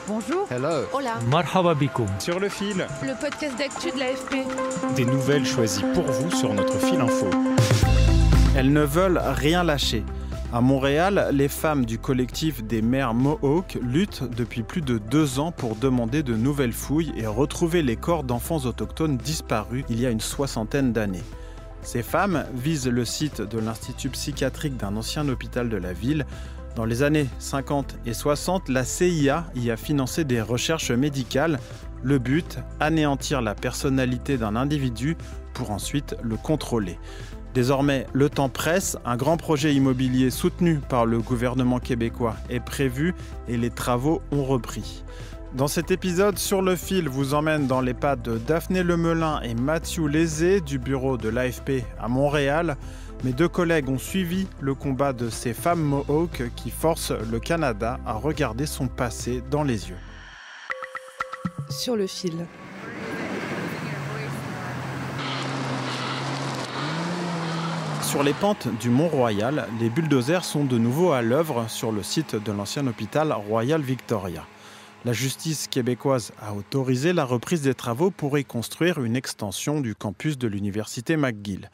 Bonjour. Hello. Hola. Marhaba bikoum. Sur le fil. Le podcast d'actu de l'AFP. Des nouvelles choisies pour vous sur notre fil info. Elles ne veulent rien lâcher. À Montréal, les femmes du collectif des mères Mohawk luttent depuis plus de 2 ans pour demander de nouvelles fouilles et retrouver les corps d'enfants autochtones disparus il y a une 60aine d'années. Ces femmes visent le site de l'Institut psychiatrique d'un ancien hôpital de la ville. Dans les années 50 et 60, la CIA y a financé des recherches médicales. Le but, anéantir la personnalité d'un individu pour ensuite le contrôler. Désormais, le temps presse, un grand projet immobilier soutenu par le gouvernement québécois est prévu et les travaux ont repris. Dans cet épisode, Sur le fil vous emmène dans les pas de Daphné Lemelin et Mathieu Lézé du bureau de l'AFP à Montréal. Mes 2 collègues ont suivi le combat de ces femmes Mohawk qui forcent le Canada à regarder son passé dans les yeux. Sur le fil. Sur les pentes du Mont-Royal, les bulldozers sont de nouveau à l'œuvre sur le site de l'ancien hôpital Royal Victoria. La justice québécoise a autorisé la reprise des travaux pour y construire une extension du campus de l'université McGill.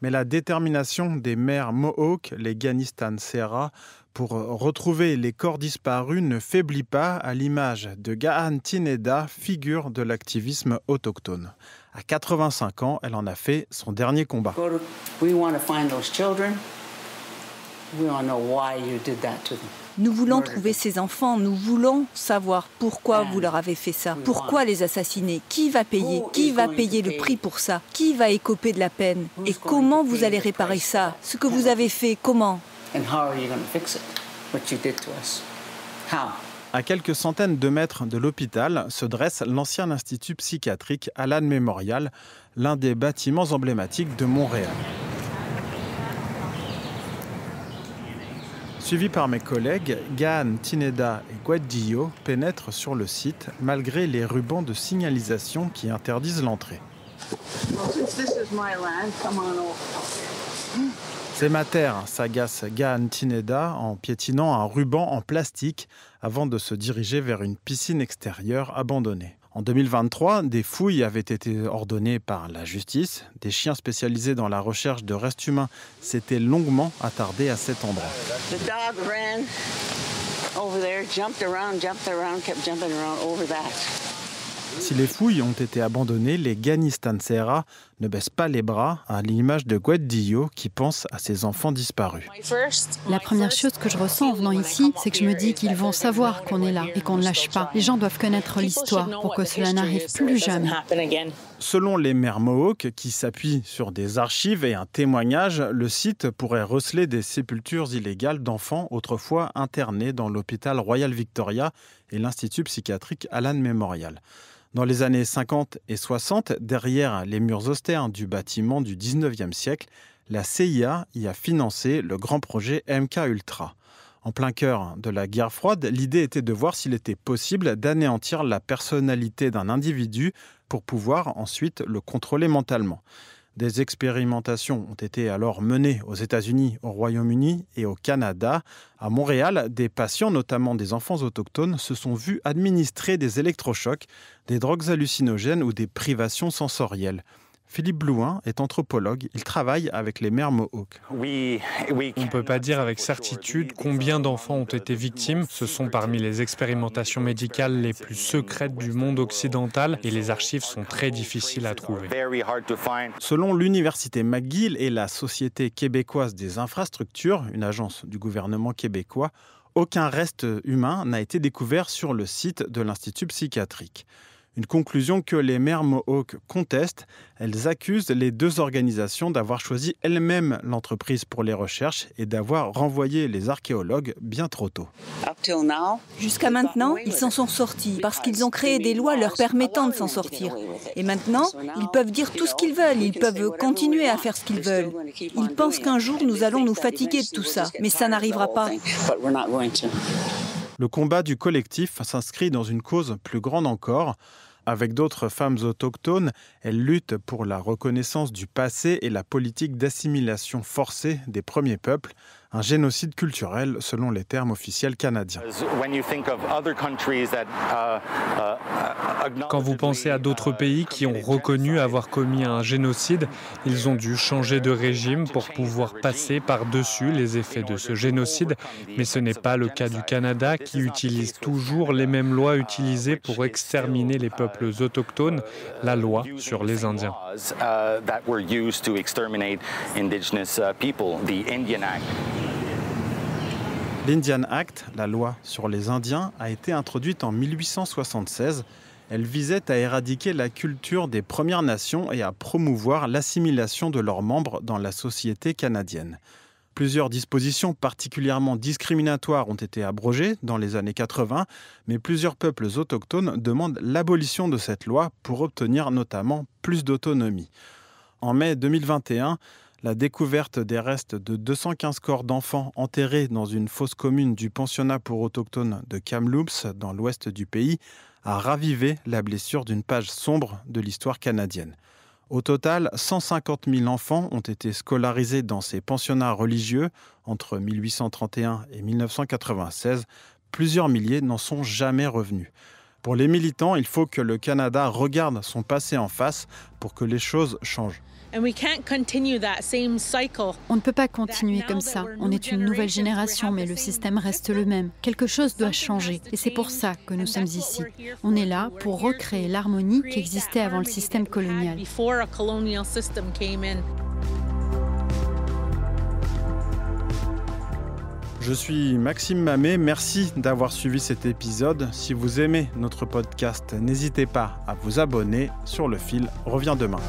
Mais la détermination des mères Mohawk, les Ganistan Serra, pour retrouver les corps disparus ne faiblit pas à l'image de Gahan Tineda, figure de l'activisme autochtone. À 85 ans, elle en a fait son dernier combat. Nous voulons trouver ces enfants, nous voulons savoir pourquoi vous leur avez fait ça, pourquoi les assassiner, qui va payer le prix pour ça, qui va écoper de la peine et comment vous allez réparer ça, ce que vous avez fait, comment. À quelques centaines de mètres de l'hôpital se dresse l'ancien institut psychiatrique Allan Memorial, l'un des bâtiments emblématiques de Montréal. Suivi par mes collègues, Gahan Tineda et Guadillo pénètrent sur le site malgré les rubans de signalisation qui interdisent l'entrée. C'est ma terre, s'agace Gahan Tineda en piétinant un ruban en plastique avant de se diriger vers une piscine extérieure abandonnée. En 2023, des fouilles avaient été ordonnées par la justice. Des chiens spécialisés dans la recherche de restes humains s'étaient longuement attardés à cet endroit. The dog ran over there, jumped around, kept jumping around over that. Si les fouilles ont été abandonnées, les Ganistan Serra ne baissent pas les bras, à l'image de Guadillo qui pense à ses enfants disparus. La première chose que je ressens en venant ici, c'est que je me dis qu'ils vont savoir qu'on est là et qu'on ne lâche pas. Les gens doivent connaître l'histoire pour que cela n'arrive plus jamais. Selon les mères Mohawk, qui s'appuient sur des archives et un témoignage, le site pourrait receler des sépultures illégales d'enfants autrefois internés dans l'hôpital Royal Victoria et l'Institut psychiatrique Allan Memorial. Dans les années 50 et 60, derrière les murs austères du bâtiment du 19e siècle, la CIA y a financé le grand projet MK-Ultra. En plein cœur de la guerre froide, l'idée était de voir s'il était possible d'anéantir la personnalité d'un individu pour pouvoir ensuite le contrôler mentalement. Des expérimentations ont été alors menées aux États-Unis, au Royaume-Uni et au Canada. À Montréal, des patients, notamment des enfants autochtones, se sont vus administrer des électrochocs, des drogues hallucinogènes ou des privations sensorielles. Philippe Blouin est anthropologue, il travaille avec les mères Mohawk. On ne peut pas dire avec certitude combien d'enfants ont été victimes. Ce sont parmi les expérimentations médicales les plus secrètes du monde occidental et les archives sont très difficiles à trouver. Selon l'université McGill et la Société québécoise des infrastructures, une agence du gouvernement québécois, aucun reste humain n'a été découvert sur le site de l'Institut psychiatrique. Une conclusion que les mères Mohawk contestent. Elles accusent les 2 organisations d'avoir choisi elles-mêmes l'entreprise pour les recherches et d'avoir renvoyé les archéologues bien trop tôt. Jusqu'à maintenant, ils s'en sont sortis parce qu'ils ont créé des lois leur permettant de s'en sortir. Et maintenant, ils peuvent dire tout ce qu'ils veulent, ils peuvent continuer à faire ce qu'ils veulent. Ils pensent qu'un jour, nous allons nous fatiguer de tout ça, mais ça n'arrivera pas. Le combat du collectif s'inscrit dans une cause plus grande encore. Avec d'autres femmes autochtones, elles luttent pour la reconnaissance du passé et la politique d'assimilation forcée des premiers peuples. un génocide culturel selon les termes officiels canadiens. Quand vous pensez à d'autres pays qui ont reconnu avoir commis un génocide, ils ont dû changer de régime pour pouvoir passer par-dessus les effets de ce génocide, mais ce n'est pas le cas du Canada qui utilise toujours les mêmes lois utilisées pour exterminer les peuples autochtones, la loi sur les Indiens. L'Indian Act, la loi sur les Indiens, a été introduite en 1876. Elle visait à éradiquer la culture des Premières Nations et à promouvoir l'assimilation de leurs membres dans la société canadienne. Plusieurs dispositions particulièrement discriminatoires ont été abrogées dans les années 80, mais plusieurs peuples autochtones demandent l'abolition de cette loi pour obtenir notamment plus d'autonomie. En mai 2021, la découverte des restes de 215 corps d'enfants enterrés dans une fosse commune du pensionnat pour autochtones de Kamloops, dans l'ouest du pays, a ravivé la blessure d'une page sombre de l'histoire canadienne. Au total, 150 000 enfants ont été scolarisés dans ces pensionnats religieux entre 1831 et 1996. Plusieurs milliers n'en sont jamais revenus. Pour les militants, il faut que le Canada regarde son passé en face pour que les choses changent. On ne peut pas continuer comme ça. On est une nouvelle génération, mais le système reste le même. Quelque chose doit changer. Et c'est pour ça que nous sommes ici. On est là pour recréer l'harmonie qui existait avant le système colonial. Je suis Maxime Mamet, merci d'avoir suivi cet épisode. Si vous aimez notre podcast, n'hésitez pas à vous abonner. Sur le fil revient demain.